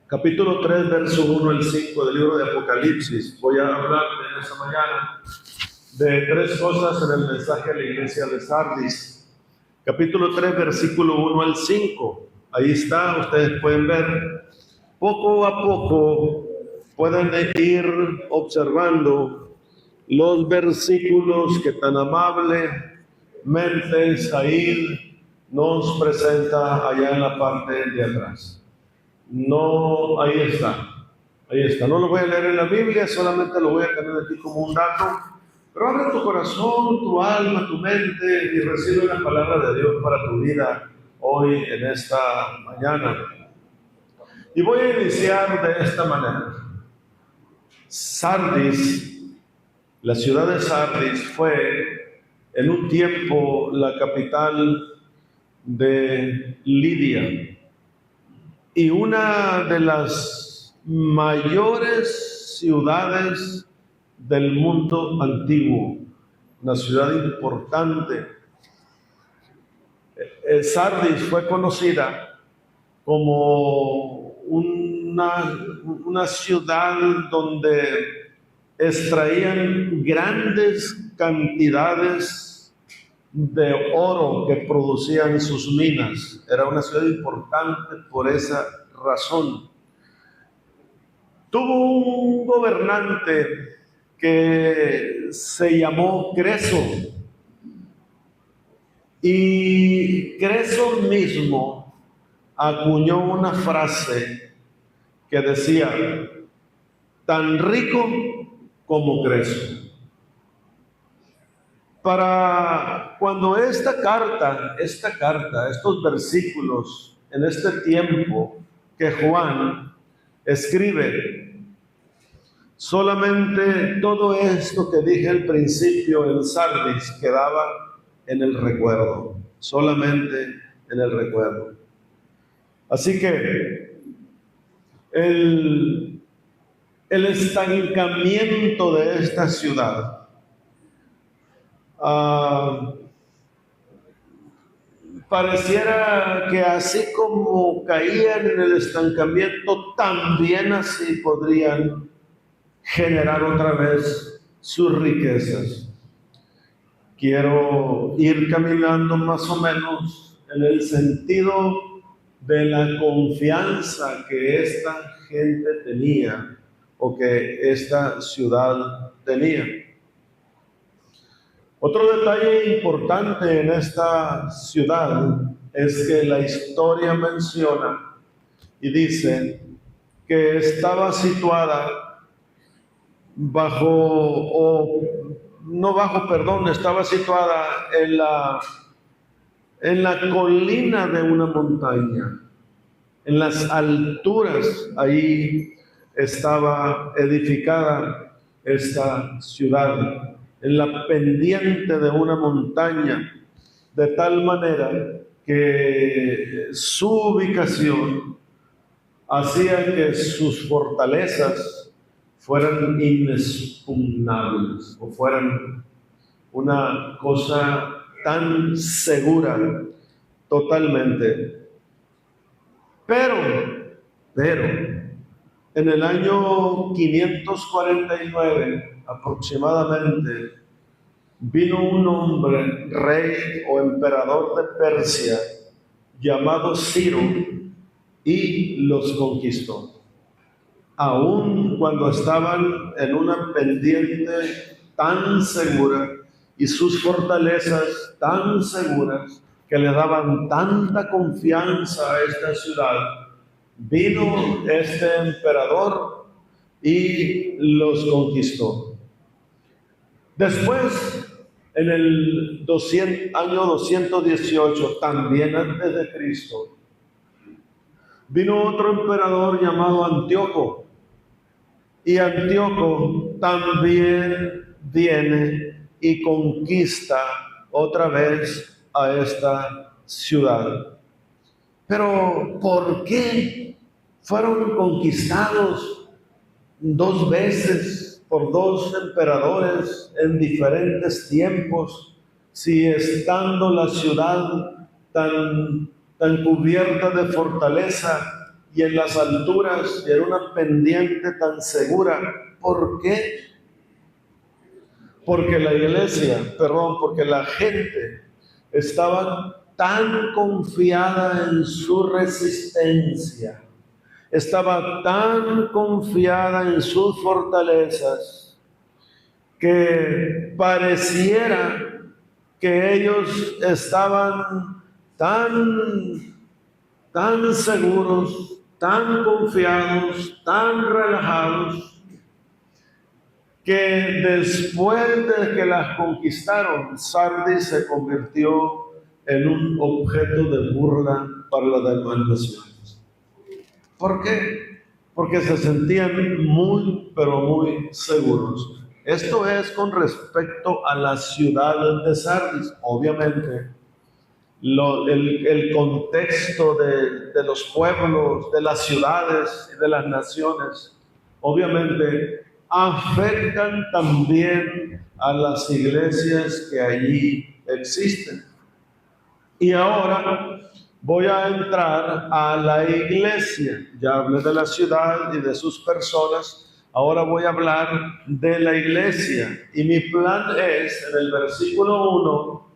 capítulo 3, verso 1 al 5 del libro de Apocalipsis. Voy a hablar en esta mañana de tres cosas en el mensaje a la iglesia de Sardis. Capítulo 3, versículo 1 al 5. Ahí está, ustedes pueden ver. Poco a poco pueden ir observando los versículos que tan amablemente Said nos presenta allá en la parte de atrás. No, ahí está. No lo voy a leer en la Biblia, solamente lo voy a tener aquí como un dato. Pero abre tu corazón, tu alma, tu mente y recibe la palabra de Dios para tu vida hoy en esta mañana. Y voy a iniciar de esta manera. Sardis, la ciudad de Sardis fue en un tiempo la capital de Lidia. Y una de las mayores ciudades del mundo antiguo, una ciudad importante. Sardis fue conocida como una ciudad donde extraían grandes cantidades de oro que producían sus minas. Era una ciudad importante por esa razón. Tuvo un gobernante que se llamó Creso, y Creso mismo acuñó una frase que decía: tan rico como Creso. Para cuando esta carta, estos versículos, en este tiempo que Juan escribe, solamente todo esto que dije al principio en Sardis quedaba en el recuerdo, solamente en el recuerdo. Así que el estancamiento de esta ciudad pareciera que así como caían en el estancamiento, también así podrían generar otra vez sus riquezas. Quiero ir caminando más o menos en el sentido de la confianza que esta gente tenía o que esta ciudad tenía. Otro detalle importante en esta ciudad es que la historia menciona y dice que estaba situada estaba situada en la colina de una montaña, en las alturas. Ahí estaba edificada esta ciudad, en la pendiente de una montaña, de tal manera que su ubicación hacía que sus fortalezas fueran inexpugnables o fueran una cosa tan segura totalmente. Pero en el año 549 aproximadamente, vino un hombre, rey o emperador de Persia, llamado Ciro, y los conquistó. Aun cuando estaban en una pendiente tan segura y sus fortalezas tan seguras que le daban tanta confianza a esta ciudad, vino este emperador y los conquistó. Después, en el año 218, también antes de Cristo, vino otro emperador llamado Antíoco. Y Antíoco también viene y conquista otra vez a esta ciudad. Pero ¿por qué fueron conquistados dos veces por dos emperadores en diferentes tiempos, si estando la ciudad tan cubierta de fortaleza, y en las alturas y en una pendiente tan segura. ¿Por qué? Porque porque la gente estaba tan confiada en su resistencia, estaba tan confiada en sus fortalezas, que pareciera que ellos estaban tan seguros, tan confiados, tan relajados, que después de que las conquistaron, Sardis se convirtió en un objeto de burla para las demás naciones. ¿Por qué? Porque se sentían muy, pero muy seguros. Esto es con respecto a las ciudades de Sardis. Obviamente, el contexto de los pueblos, de las ciudades y de las naciones, obviamente afectan también a las iglesias que allí existen. Y ahora voy a entrar a la iglesia. Ya hablé de la ciudad y de sus personas. Ahora voy a hablar de la iglesia. Y mi plan es, en el versículo 1,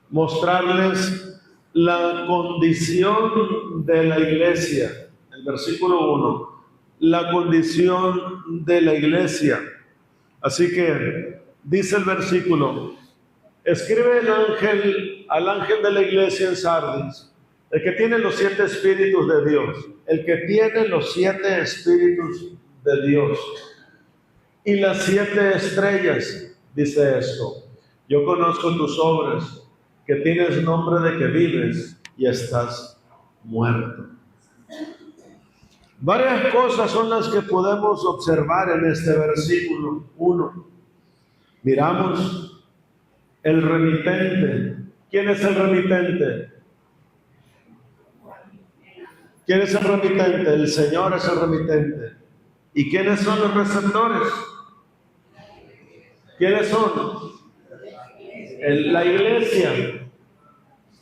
mostrarles la condición de la iglesia. El versículo 1, la condición de la iglesia. Así que dice el versículo: escribe al ángel de la iglesia en Sardis, el que tiene los 7 espíritus de Dios, el que tiene los 7 espíritus de Dios y las 7 estrellas, dice esto: yo conozco tus obras, que tienes nombre de que vives y estás muerto. Varias cosas son las que podemos observar en este versículo 1. Miramos el remitente. ¿Quién es el remitente? ¿Quién es el remitente? El Señor es el remitente. ¿Y quiénes son los receptores? ¿Quiénes son? La iglesia.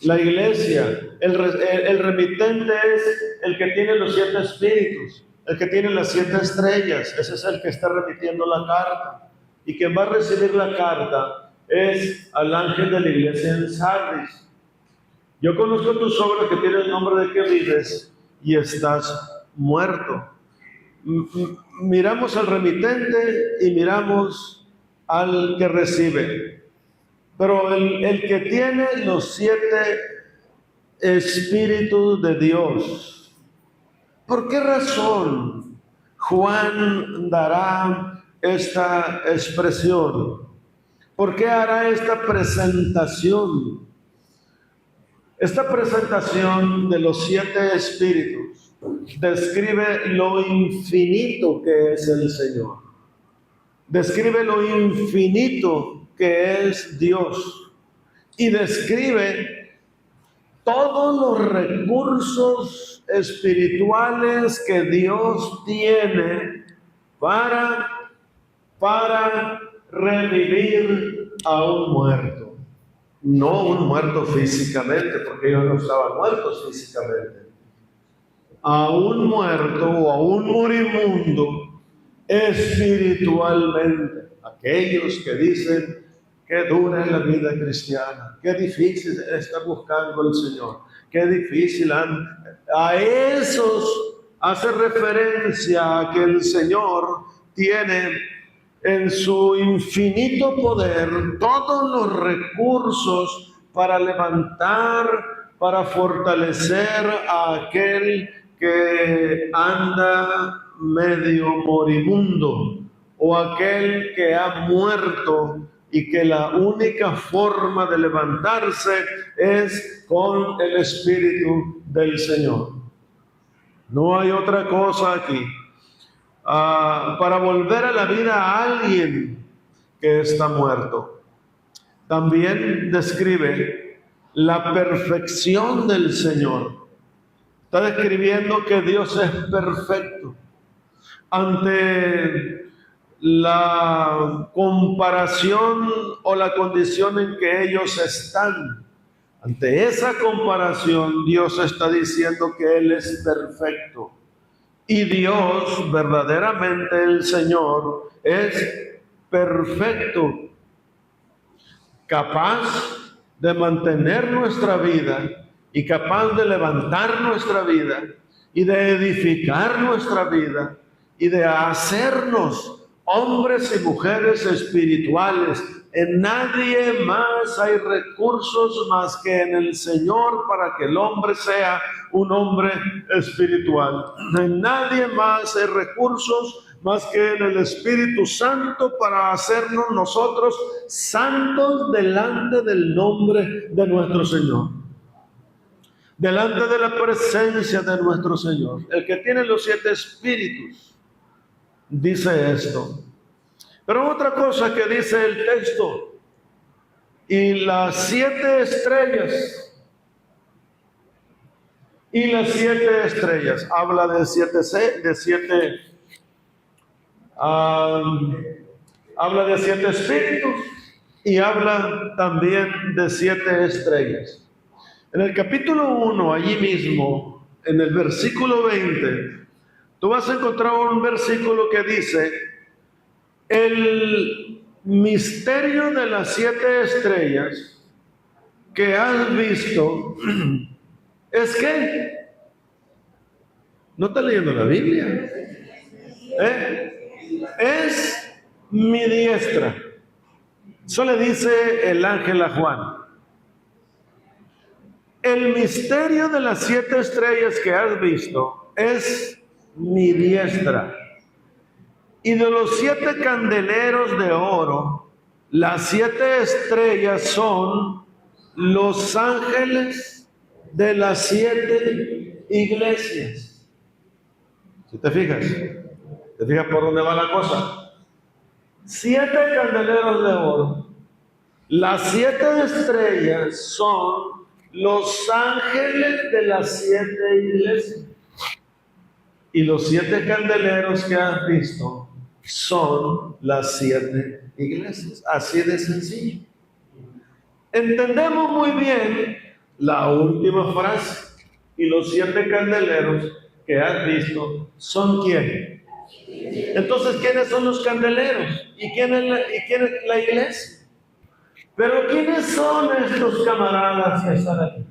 La iglesia. El remitente es el que tiene los 7 espíritus, el que tiene las 7 estrellas. Ese es el que está remitiendo la carta. Y quien va a recibir la carta es al ángel de la iglesia en Sardis. Yo conozco tus obras, que tienen el nombre de que vives y estás muerto. Miramos al remitente y miramos al que recibe. Pero el que tiene los 7 espíritus de Dios, ¿por qué razón Juan dará esta expresión? ¿Por qué hará esta presentación? Esta presentación de los 7 espíritus describe lo infinito que es el Señor. Describe lo infinito que es Dios. Y describe todos los recursos espirituales que Dios tiene para revivir a un muerto. No un muerto físicamente, porque ellos no estaban muertos físicamente. A un muerto o a un moribundo espiritualmente. Aquellos que dicen: qué dura es la vida cristiana, qué difícil es estar buscando al Señor, qué difícil. A esos hace referencia a que el Señor tiene en su infinito poder todos los recursos para levantar, para fortalecer a aquel que anda medio moribundo, o aquel que ha muerto y que la única forma de levantarse es con el Espíritu del Señor. No hay otra cosa aquí. Para volver a la vida a alguien que está muerto. También describe la perfección del Señor. Está describiendo que Dios es perfecto. Ante la comparación o la condición en que ellos están, Ante esa comparación, Dios está diciendo que Él es perfecto. Y Dios, verdaderamente el Señor, es perfecto, capaz de mantener nuestra vida y capaz de levantar nuestra vida y de edificar nuestra vida y de hacernos hombres y mujeres espirituales. En nadie más hay recursos más que en el Señor para que el hombre sea un hombre espiritual. En nadie más hay recursos más que en el Espíritu Santo para hacernos nosotros santos delante del nombre de nuestro Señor, delante de la presencia de nuestro Señor. El que tiene los 7 espíritus dice esto. Pero otra cosa que dice el texto, y las 7 estrellas, habla de habla de 7 espíritus y habla también de 7 estrellas. En el capítulo 1, allí mismo, en el versículo 20, tú vas a encontrar un versículo que dice: el misterio de las 7 estrellas que has visto es que no está leyendo la Biblia, es mi diestra. Eso le dice el ángel a Juan. El misterio de las 7 estrellas que has visto es mi diestra. Y de los 7 candeleros de oro, las 7 estrellas son los ángeles de las 7 iglesias. ¿Sí te fijas? ¿Te fijas por dónde va la cosa? 7 candeleros de oro. Las 7 estrellas son los ángeles de las 7 iglesias. Y los 7 candeleros que has visto son las 7 iglesias. Así de sencillo. Entendemos muy bien la última frase. Y los 7 candeleros que has visto son ¿quién? Entonces, ¿quiénes son los candeleros? ¿Y quién es la iglesia? Pero ¿quiénes son estos camaradas que están aquí?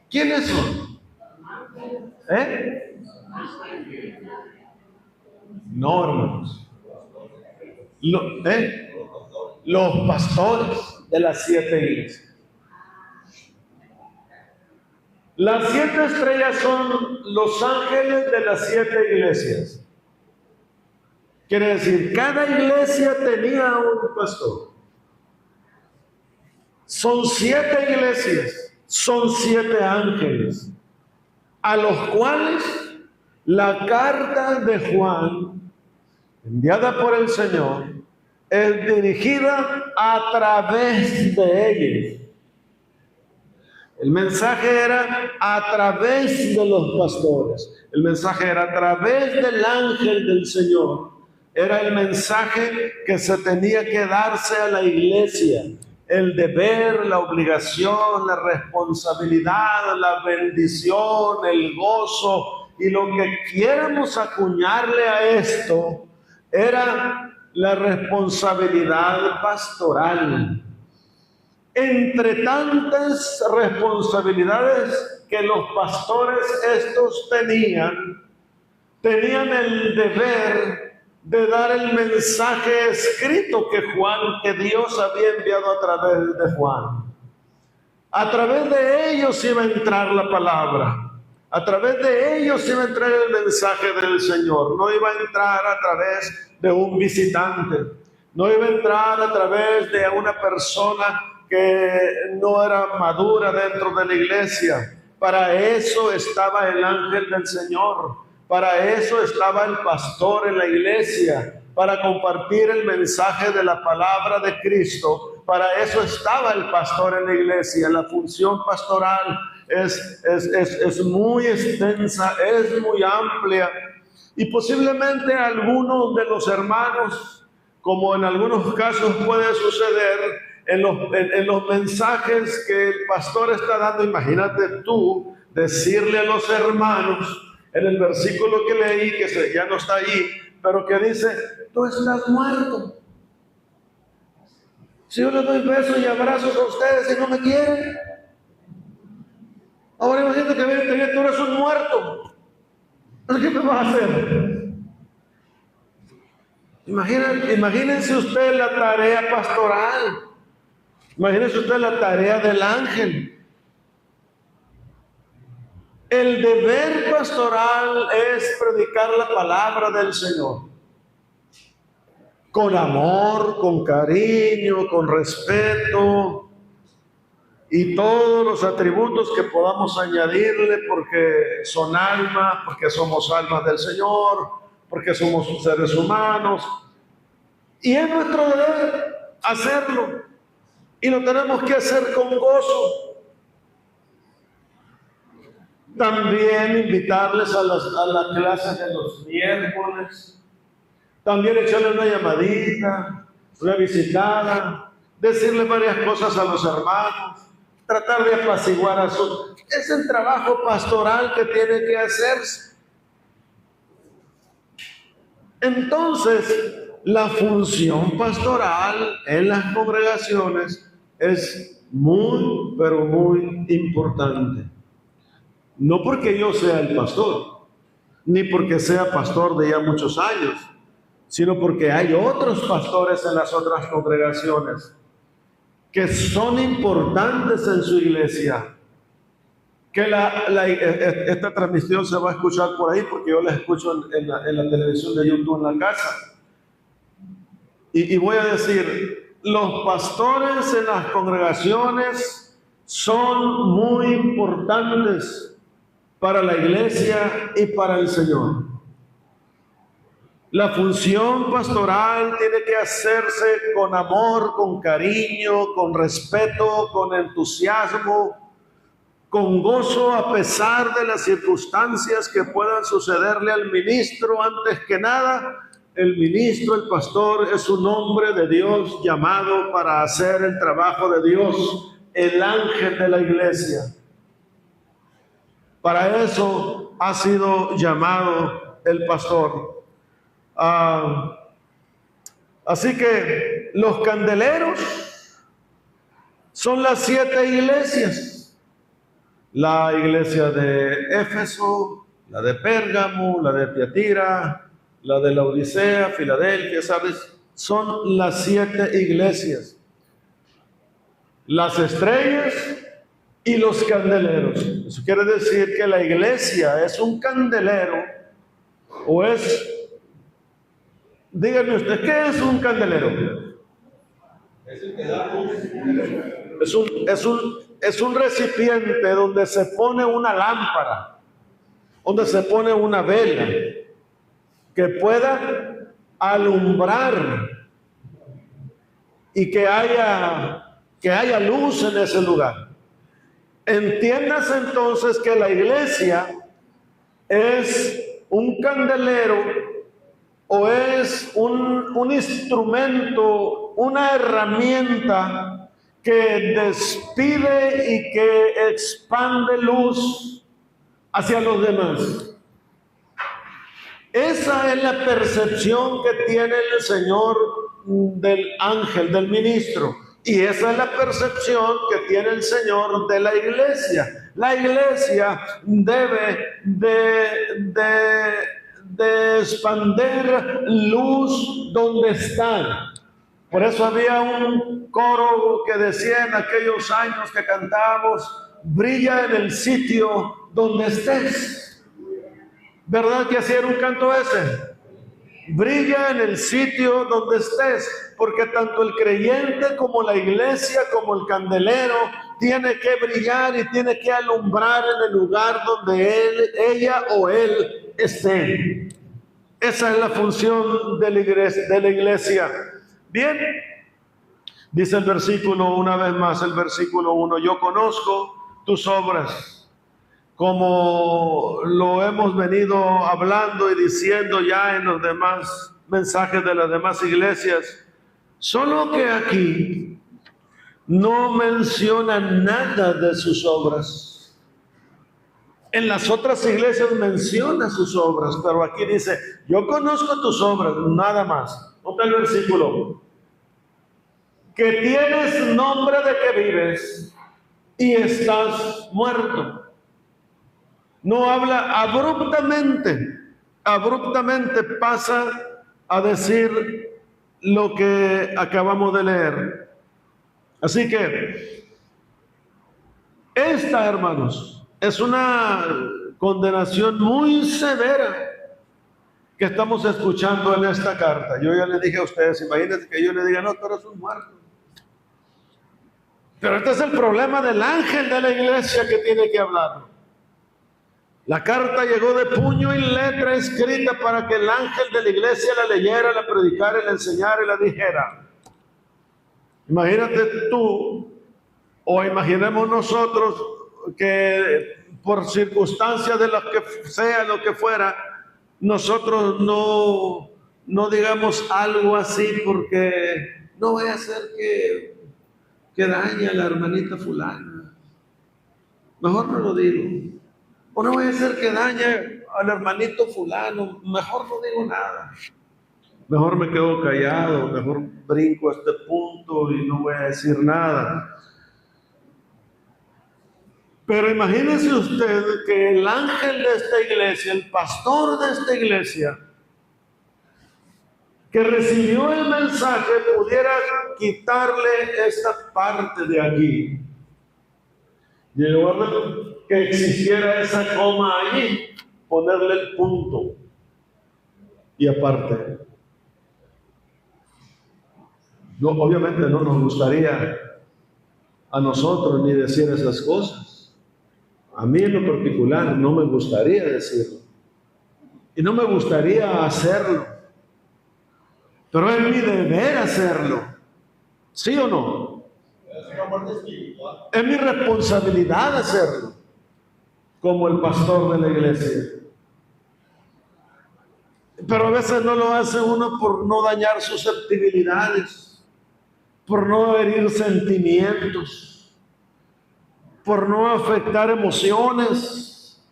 ¿Quiénes son? No, hermanos. Los pastores de las 7 iglesias. Las 7 estrellas son los ángeles de las 7 iglesias. Quiere decir, cada iglesia tenía un pastor. Son 7 iglesias, son 7 ángeles, a los cuales la carta de Juan, enviada por el Señor, es dirigida a través de ellos. El mensaje era a través de los pastores. El mensaje era a través del ángel del Señor. Era el mensaje que se tenía que darse a la iglesia. El deber, la obligación, la responsabilidad, la bendición, el gozo. Y lo que quiéramos acuñarle a esto era la responsabilidad pastoral. Entre tantas responsabilidades que los pastores estos tenían el deber de dar el mensaje escrito que Dios había enviado a través de Juan. A través de ellos iba a entrar la palabra. A través de ellos iba a entrar el mensaje del Señor. No iba a entrar a través de un visitante. No iba a entrar a través de una persona que no era madura dentro de la iglesia. Para eso estaba el ángel del Señor. Para eso estaba el pastor en la iglesia, para compartir el mensaje de la palabra de Cristo. Para eso estaba el pastor en la iglesia. La función pastoral es muy extensa, es muy amplia. Y posiblemente algunos de los hermanos, como en algunos casos puede suceder, en los mensajes que el pastor está dando. Imagínate tú decirle a los hermanos, en el versículo que leí, que ya no está allí, pero que dice, tú estás muerto. Si yo les doy besos y abrazos a ustedes y no me quieren, ahora imagínate que viene y te dice, tú eres un muerto. ¿Qué me vas a hacer? Imagínense usted la tarea pastoral. Imagínense usted la tarea del ángel. El deber pastoral es predicar la palabra del Señor. Con amor, con cariño, con respeto y todos los atributos que podamos añadirle, porque son almas, porque somos almas del Señor, porque somos seres humanos. Y es nuestro deber hacerlo. Y lo tenemos que hacer con gozo. También invitarles a las clases de los miércoles. También echarle una llamadita, una visitada, decirle varias cosas a los hermanos, tratar de apaciguar a sus... Es el trabajo pastoral que tiene que hacerse. Entonces, la función pastoral en las congregaciones es muy, pero muy importante. No porque yo sea el pastor, ni porque sea pastor de ya muchos años, sino porque hay otros pastores en las otras congregaciones que son importantes en su iglesia. Que esta transmisión se va a escuchar por ahí, porque yo la escucho en la televisión de YouTube en la casa. Y voy a decir, los pastores en las congregaciones son muy importantes para la iglesia y para el Señor. La función pastoral tiene que hacerse con amor, con cariño, con respeto, con entusiasmo, con gozo, a pesar de las circunstancias que puedan sucederle al ministro. Antes que nada, el ministro, el pastor, es un hombre de Dios llamado para hacer el trabajo de Dios, el ángel de la iglesia. Para eso ha sido llamado el pastor. Así que los candeleros son las 7 iglesias. La iglesia de Éfeso, la de Pérgamo, la de Tiatira, la de la Odisea, Filadelfia, ¿sabes? Son las 7 iglesias. Las estrellas y los candeleros. Eso quiere decir que la iglesia es un candelero o es... Díganme usted, ¿qué es un candelero? Es un recipiente donde se pone una lámpara, donde se pone una vela, que pueda alumbrar y que haya luz en ese lugar. Entiéndase entonces que la iglesia es un candelero o es un instrumento, una herramienta que despide y que expande luz hacia los demás. Esa es la percepción que tiene el Señor del ángel, del ministro. Y esa es la percepción que tiene el Señor de la iglesia. La iglesia debe de expander luz donde está. Por eso había un coro que decía en aquellos años que cantábamos, brilla en el sitio donde estés. ¿Verdad que así era un canto ese? Brilla en el sitio donde estés, porque tanto el creyente como la iglesia, como el candelero, tiene que brillar y tiene que alumbrar en el lugar donde ella o él esté. Esa es la función de la iglesia. Bien, dice el versículo, una vez más el versículo 1, yo conozco tus obras, como lo hemos venido hablando y diciendo ya en los demás mensajes de las demás iglesias, solo que aquí no menciona nada de sus obras. En las otras iglesias menciona sus obras, pero aquí dice, yo conozco tus obras, nada más. Nota el versículo. Que tienes nombre de que vives y estás muerto. No habla abruptamente pasa a decir lo que acabamos de leer. Así que esta, hermanos, es una condenación muy severa que estamos escuchando en esta carta. Yo ya le dije a ustedes, imagínense que yo le diga, no, tú eres un muerto. Pero este es el problema del ángel de la iglesia que tiene que hablar. La carta llegó de puño y letra escrita para que el ángel de la iglesia la leyera, la predicara, la enseñara y la dijera. Imagínate tú, o imaginemos nosotros que por circunstancias de lo que sea, lo que fuera, nosotros no digamos algo así porque no voy a hacer que dañe a la hermanita fulana. Mejor no lo digo. O no voy a hacer que dañe al hermanito fulano. Mejor no digo nada. Mejor me quedo callado, mejor brinco a este punto y no voy a decir nada. Pero imagínese usted que el ángel de esta iglesia, el pastor de esta iglesia, que recibió el mensaje, pudiera quitarle esta parte de aquí. Y en lugar de que existiera esa coma allí, ponerle el punto. Y aparte, no, obviamente no nos gustaría a nosotros ni decir esas cosas. A mí en lo particular no me gustaría decirlo. Y no me gustaría hacerlo. Pero es mi deber hacerlo. ¿Sí o no? Es mi responsabilidad hacerlo. Como el pastor de la iglesia. Pero a veces no lo hace uno por no dañar susceptibilidades, por no herir sentimientos, por no afectar emociones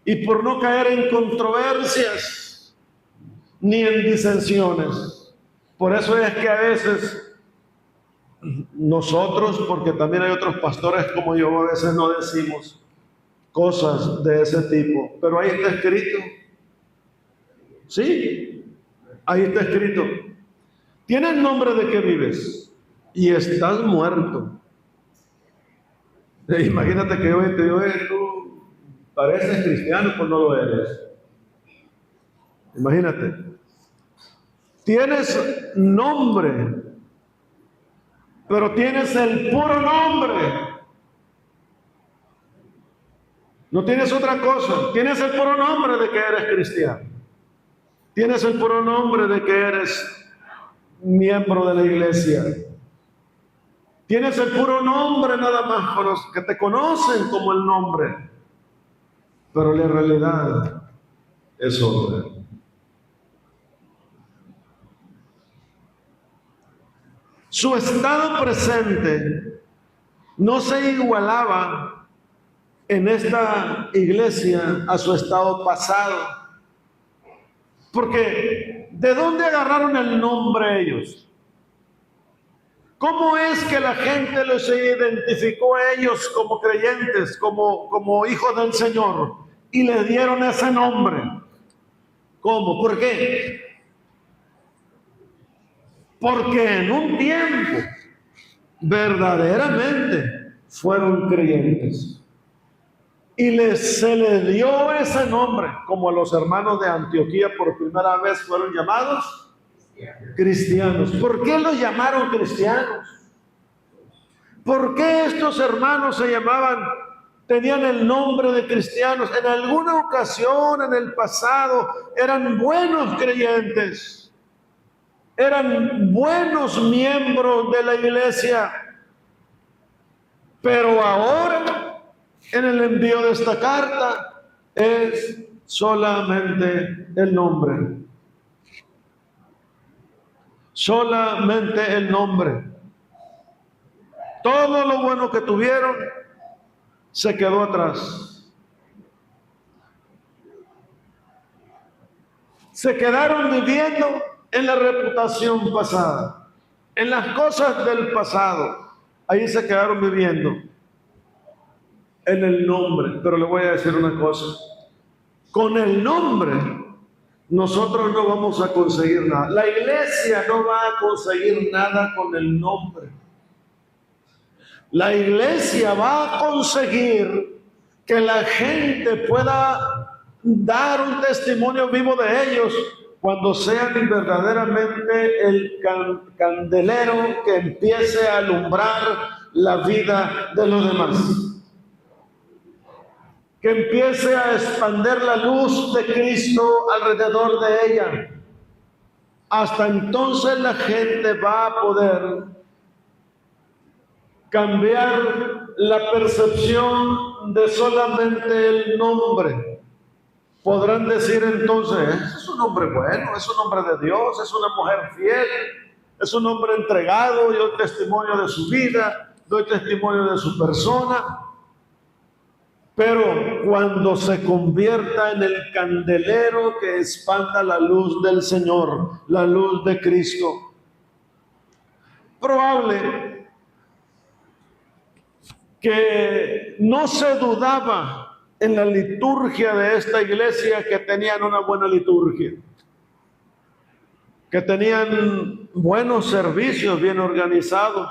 y por no caer en controversias ni en disensiones. Por eso es que a veces nosotros, porque también hay otros pastores como yo, a veces no decimos cosas de ese tipo, pero ahí está escrito. Sí, ahí está escrito. Tienes nombre de que vives y estás muerto. Imagínate que yo te digo, tú pareces cristiano, pues no lo eres. Imagínate. Tienes nombre, pero tienes el puro nombre. No tienes otra cosa. Tienes el puro nombre de que eres cristiano. Tienes el puro nombre de que eres miembro de la iglesia. Tienes el puro nombre nada más con los que te conocen como el nombre. Pero la realidad es otra. Su estado presente no se igualaba en esta iglesia a su estado pasado. Porque, ¿de dónde agarraron el nombre ellos? ¿Cómo es que la gente los identificó a ellos como creyentes, como hijos del Señor? Y le dieron ese nombre. ¿Cómo? ¿Por qué? Porque en un tiempo verdaderamente fueron creyentes. Y se les dio ese nombre, como a los hermanos de Antioquía por primera vez fueron llamados cristianos. ¿Por qué los llamaron cristianos? ¿Por qué estos hermanos tenían el nombre de cristianos? En alguna ocasión en el pasado eran buenos creyentes, eran buenos miembros de la iglesia, pero ahora, en el envío de esta carta, es solamente el nombre. Solamente el nombre. Todo lo bueno que tuvieron se quedó atrás. Se quedaron viviendo en la reputación pasada, en las cosas del pasado. Ahí se quedaron viviendo en el nombre. Pero le voy a decir una cosa: con el nombre nosotros no vamos a conseguir nada. La iglesia no va a conseguir nada con el nombre. La iglesia va a conseguir que la gente pueda dar un testimonio vivo de ellos cuando sean verdaderamente el candelero que empiece a alumbrar la vida de los demás, que empiece a expandir la luz de Cristo alrededor de ella. Hasta entonces la gente va a poder cambiar la percepción de solamente el nombre. Podrán decir entonces: es un hombre bueno, es un hombre de Dios, es una mujer fiel, es un hombre entregado, doy testimonio de su vida, doy testimonio de su persona. Pero cuando se convierta en el candelero que expanda la luz del Señor, la luz de Cristo, probable que no se dudaba en la liturgia de esta iglesia que tenían una buena liturgia, que tenían buenos servicios bien organizados.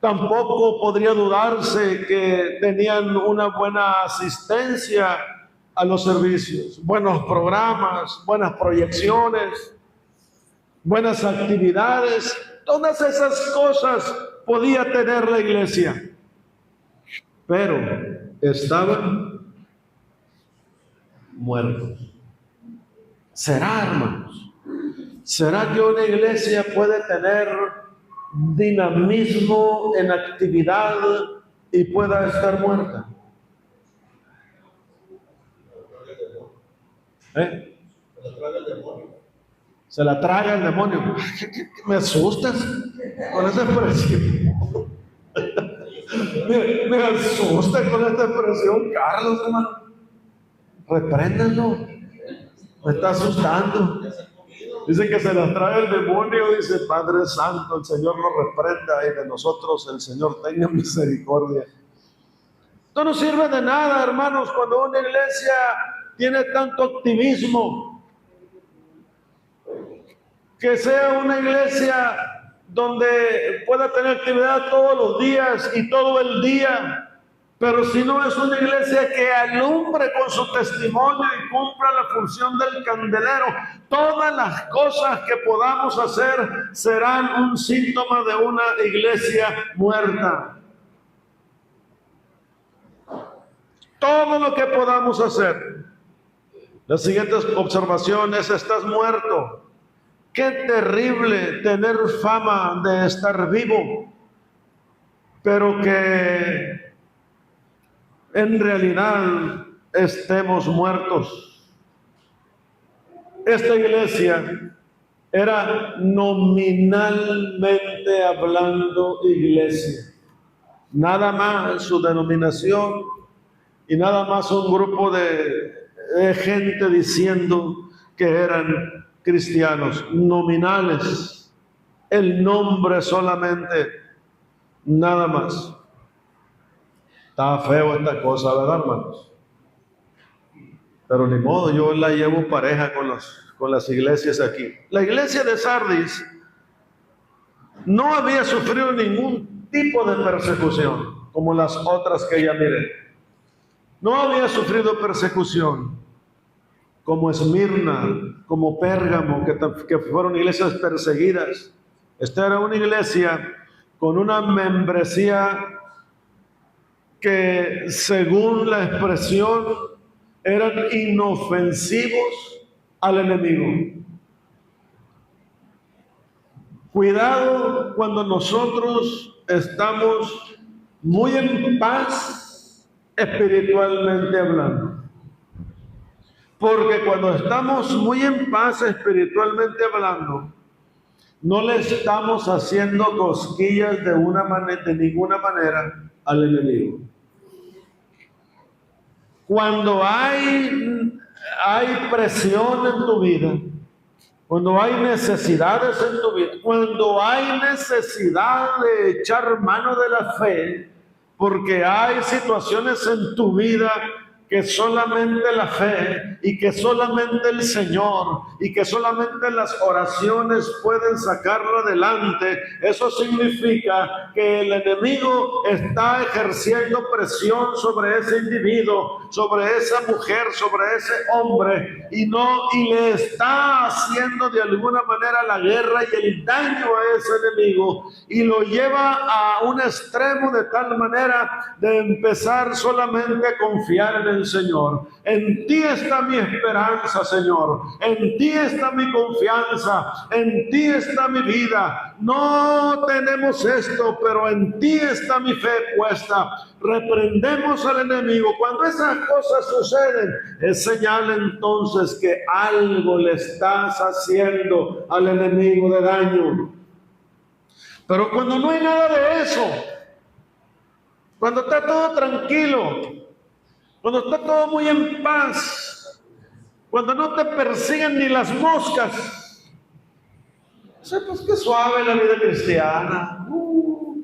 Tampoco podría dudarse que tenían una buena asistencia a los servicios, buenos programas, buenas proyecciones, buenas actividades. Todas esas cosas podía tener la iglesia, pero estaban muertos. ¿Será, hermanos? ¿Será que una iglesia puede tener dinamismo en actividad y pueda estar muerta? Se la traga el demonio. Me asustas con esa expresión. me asusta con esta expresión, Carlos, hermano. Repréndanlo. Me está asustando. Dice que se las trae el demonio. Dice: Padre Santo, el Señor nos reprenda y de nosotros el Señor tenga misericordia. Esto no sirve de nada, hermanos, cuando una iglesia tiene tanto activismo. Que sea una iglesia donde pueda tener actividad todos los días y todo el día. Pero si no es una iglesia que alumbre con su testimonio y cumpla la función del candelero, todas las cosas que podamos hacer serán un síntoma de una iglesia muerta. Todo lo que podamos hacer. La siguiente observación es: estás muerto. Qué terrible tener fama de estar vivo, pero que en realidad estemos muertos. Esta iglesia era nominalmente hablando iglesia, nada más su denominación y nada más un grupo de gente diciendo que eran cristianos nominales, el nombre solamente, nada más. Está feo esta cosa, ¿verdad, hermanos? Pero ni modo, yo la llevo pareja con las iglesias aquí. La iglesia de Sardis no había sufrido ningún tipo de persecución como las otras que ya miré. No había sufrido persecución como Esmirna, como Pérgamo, que fueron iglesias perseguidas. Esta era una iglesia con una membresía que, según la expresión, eran inofensivos al enemigo. Cuidado cuando nosotros estamos muy en paz espiritualmente hablando. Porque cuando estamos muy en paz espiritualmente hablando, No le estamos haciendo cosquillas de ninguna manera al enemigo. Cuando hay presión en tu vida, cuando hay necesidades en tu vida, cuando hay necesidad de echar mano de la fe, porque hay situaciones en tu vida que solamente la fe y que solamente el Señor y que solamente las oraciones pueden sacarlo adelante. Eso significa que el enemigo está ejerciendo presión sobre ese individuo, sobre esa mujer, sobre ese hombre, y le está haciendo de alguna manera la guerra y el daño a ese enemigo, y lo lleva a un extremo de tal manera de empezar solamente a confiar en el Señor. En ti está mi esperanza, Señor. En ti está mi confianza. En ti está mi vida. No tenemos esto, pero en ti está mi fe puesta. Reprendemos al enemigo. Cuando esas cosas suceden, es señal entonces que algo le estás haciendo al enemigo de daño. Pero cuando no hay nada de eso, cuando está todo tranquilo, cuando está todo muy en paz, cuando no te persiguen ni las moscas, pues qué suave la vida cristiana,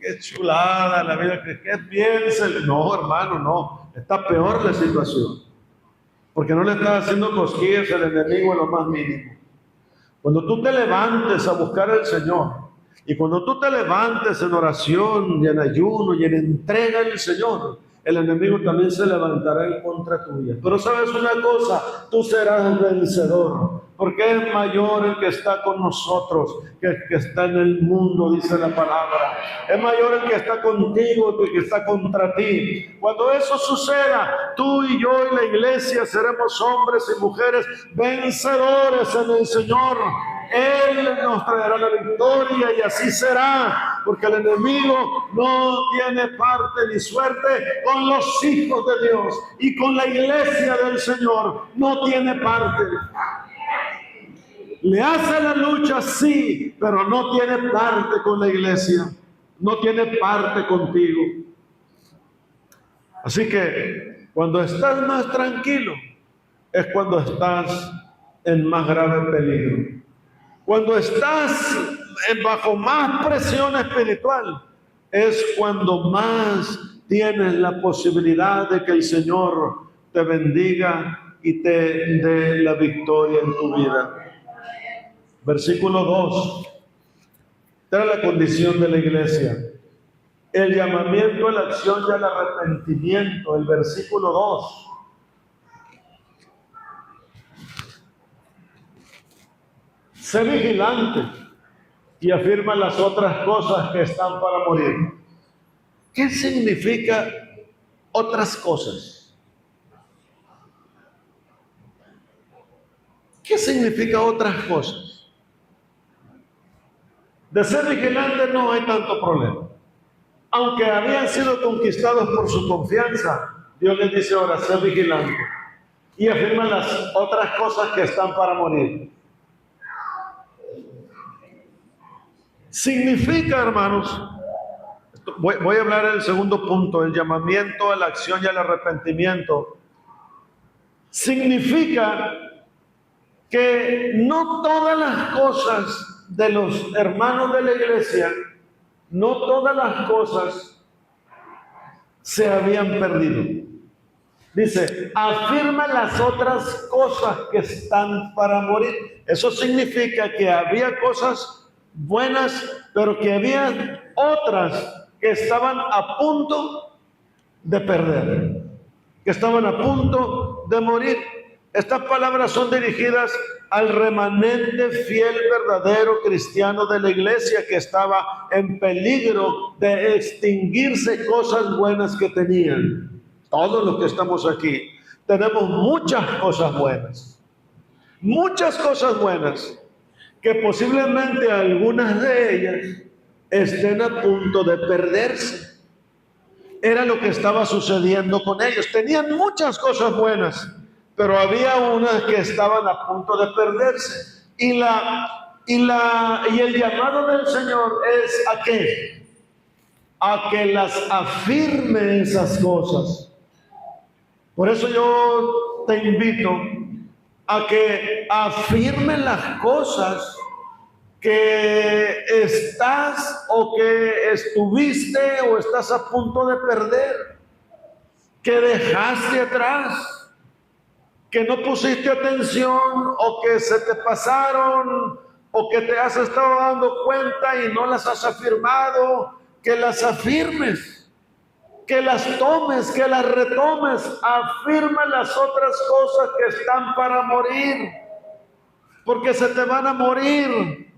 qué chulada la vida cristiana, qué bien. No, hermano, no, está peor la situación, porque no le estás haciendo cosquillas al enemigo en lo más mínimo. Cuando tú te levantes a buscar al Señor, y cuando tú te levantes en oración y en ayuno y en entrega al Señor, el enemigo también se levantará en contra tuya. Pero sabes una cosa, tú serás vencedor, porque es mayor el que está con nosotros que el que está en el mundo, dice la palabra. Es mayor el que está contigo que el que está contra ti. Cuando eso suceda, tú y yo y la iglesia seremos hombres y mujeres vencedores en el Señor. Él nos traerá la victoria y así será, porque el enemigo no tiene parte ni suerte con los hijos de Dios, y con la iglesia del Señor no tiene parte. Le hace la lucha, sí, pero no tiene parte con la iglesia, no tiene parte contigo. Así que cuando estás más tranquilo es cuando estás en más grave peligro. Cuando estás bajo más presión espiritual es cuando más tienes la posibilidad de que el Señor te bendiga y te dé la victoria en tu vida. Versículo 2. Esta es la condición de la iglesia. El llamamiento a la acción y al arrepentimiento. El versículo 2. Sé vigilante y afirma las otras cosas que están para morir. ¿Qué significa otras cosas? ¿Qué significa otras cosas? De ser vigilante no hay tanto problema. Aunque habían sido conquistados por su confianza, Dios les dice ahora, sé vigilante. Y afirma las otras cosas que están para morir. Significa, hermanos, voy a hablar del segundo punto, el llamamiento a la acción y al arrepentimiento. Significa que no todas las cosas de los hermanos de la iglesia, no todas las cosas se habían perdido. Dice, afirma las otras cosas que están para morir. Eso significa que había cosas buenas, pero que había otras que estaban a punto de perder, que estaban a punto de morir. Estas palabras son dirigidas al remanente fiel, verdadero cristiano de la iglesia que estaba en peligro de extinguirse cosas buenas que tenían. Todos los que estamos aquí tenemos muchas cosas buenas, que posiblemente algunas de ellas estén a punto de perderse. Era lo que estaba sucediendo con ellos. Tenían muchas cosas buenas, pero había unas que estaban a punto de perderse. Y la Y el llamado del Señor es ¿a qué? A que las afirme esas cosas. Por eso yo te invito a que afirme las cosas que estás o que estuviste o estás a punto de perder, que dejaste atrás, que no pusiste atención o que se te pasaron o que te has estado dando cuenta y no las has afirmado, que las afirmes, que las tomes, que las retomes. Afirma las otras cosas que están para morir, porque se te van a morir.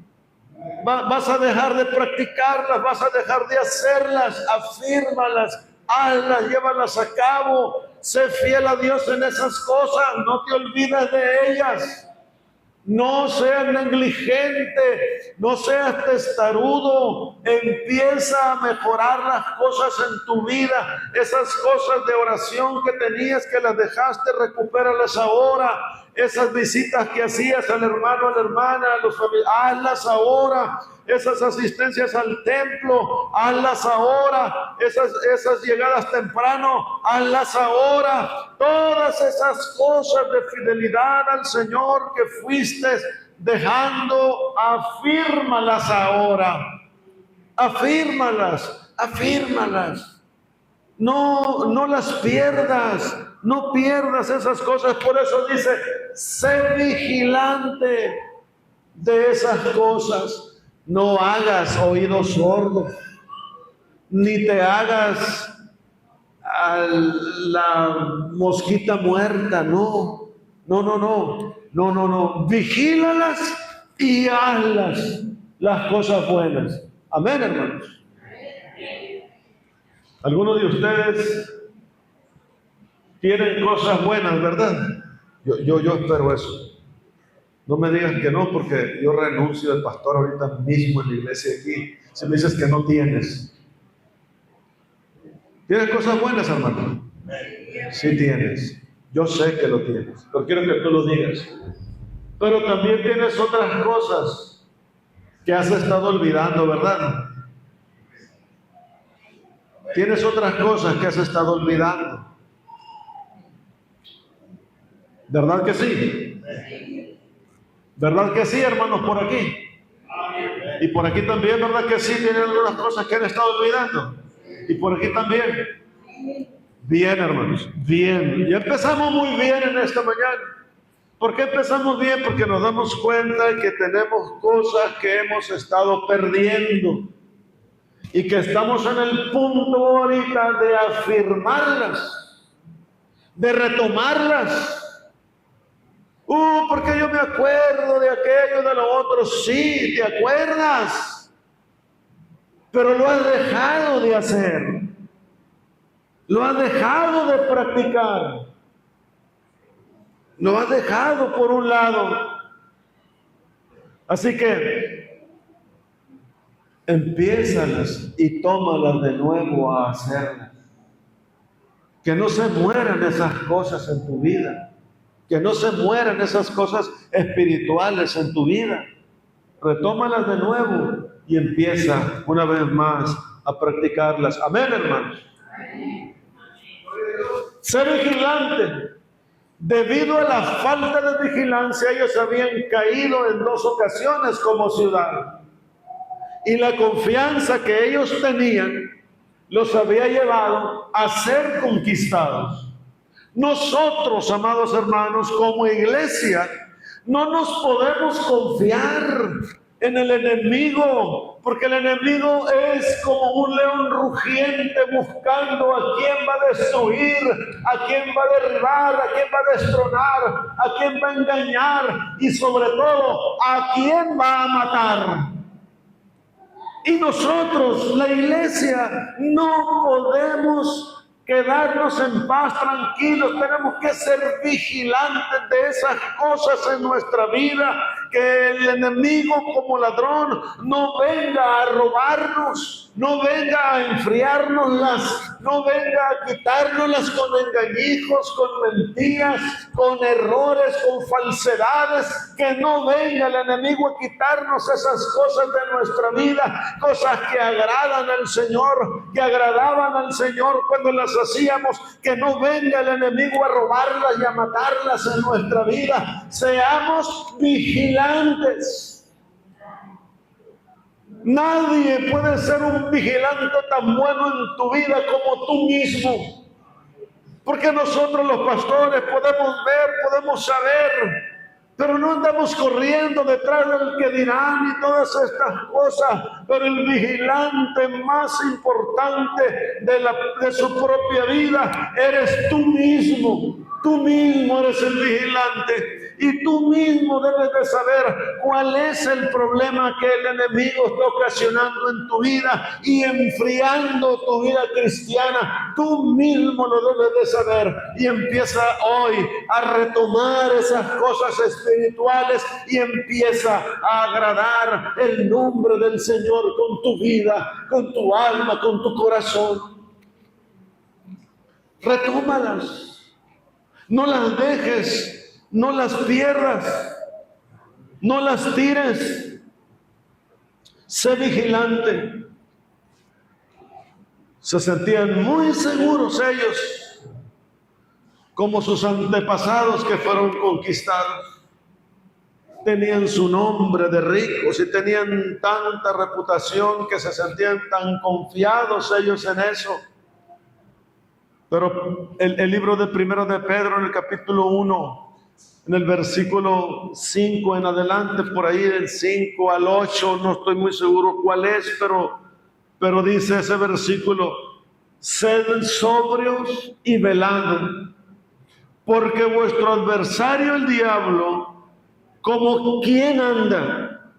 Vas a dejar de practicarlas, vas a dejar de hacerlas. Afírmalas, hazlas, llévalas a cabo. Sé fiel a Dios en esas cosas, no te olvides de ellas. No seas negligente, no seas testarudo. Empieza a mejorar las cosas en tu vida. Esas cosas de oración que tenías, que las dejaste, recupéralas ahora. Esas visitas que hacías al hermano, a la hermana, a los familiares, hazlas ahora. Esas asistencias al templo, hazlas ahora. Esas llegadas temprano, hazlas ahora. Todas esas cosas de fidelidad al Señor que fuiste dejando, afírmalas ahora. Afírmalas, afírmalas. No las pierdas. No pierdas esas cosas. Por eso dice, sé vigilante de esas cosas. No hagas oído sordo, ni te hagas a la mosquita muerta. No. Vigílalas y hazlas, las cosas buenas. Amén, hermanos. Algunos de ustedes tienen cosas buenas, ¿verdad? Yo espero eso. No me digas que no, porque yo renuncio de pastor ahorita mismo en la iglesia aquí. Si me dices que no tienes. ¿Tienes cosas buenas, hermano? Sí tienes. Yo sé que lo tienes, pero quiero que tú lo digas. Pero también tienes otras cosas que has estado olvidando, ¿verdad? Tienes otras cosas que has estado olvidando. ¿Verdad que sí? ¿Verdad que sí, hermanos, por aquí? Y por aquí también, ¿verdad que sí? Tienen algunas cosas que han estado olvidando. Y por aquí también. Bien, hermanos, bien. Y empezamos muy bien en esta mañana. ¿Por qué empezamos bien? Porque nos damos cuenta que tenemos cosas que hemos estado perdiendo. Y que estamos en el punto ahorita de afirmarlas, de retomarlas. Porque yo me acuerdo de aquello, de lo otro. Sí, te acuerdas, pero lo has dejado de hacer, lo has dejado de practicar, lo has dejado por un lado. Así que empiézalas y tómalas de nuevo a hacerlas. Que no se mueran esas cosas en tu vida. Que no se mueran esas cosas espirituales en tu vida. Retómalas de nuevo y empieza una vez más a practicarlas. Amén, hermanos. Sé vigilante. Debido a la falta de vigilancia, ellos habían caído en 2 ocasiones como ciudad. Y la confianza que ellos tenían los había llevado a ser conquistados. Nosotros, amados hermanos, como iglesia, no nos podemos confiar en el enemigo, porque el enemigo es como un león rugiente buscando a quién va a destruir, a quién va a derribar, a quién va a destronar, a quién va a engañar y sobre todo a quién va a matar. Y nosotros, la iglesia, no podemos quedarnos en paz, tranquilos. Tenemos que ser vigilantes de esas cosas en nuestra vida que el enemigo como ladrón no venga a robarnos, no venga a enfriárnoslas, no venga a quitárnoslas con engañijos, con mentiras, con errores, con falsedades, que no venga el enemigo a quitarnos esas cosas de nuestra vida, cosas que agradan al Señor, que agradaban al Señor cuando las hacíamos, que no venga el enemigo a robarlas y a matarlas en nuestra vida. Seamos vigilantes. Nadie puede ser un vigilante tan bueno en tu vida como tú mismo. Porque nosotros los pastores podemos ver, podemos saber, pero no andamos corriendo detrás del que dirán y todas estas cosas. Pero el vigilante más importante de su propia vida eres tú mismo. Tú mismo eres el vigilante y tú mismo debes de saber cuál es el problema que el enemigo está ocasionando en tu vida y enfriando tu vida cristiana. Tú mismo lo debes de saber y empieza hoy a retomar esas cosas espirituales y empieza a agradar el nombre del Señor con tu vida, con tu alma, con tu corazón. Retómalas. No las dejes, no las pierdas, no las tires. Sé vigilante. Se sentían muy seguros ellos, como sus antepasados que fueron conquistados. Tenían su nombre de ricos y tenían tanta reputación que se sentían tan confiados ellos en eso. Pero el libro de Primero de Pedro, en el capítulo 1, en el versículo 5 en adelante, por ahí del 5 al 8, no estoy muy seguro cuál es, pero dice ese versículo: sed sobrios y velad, porque vuestro adversario el diablo, como quien anda,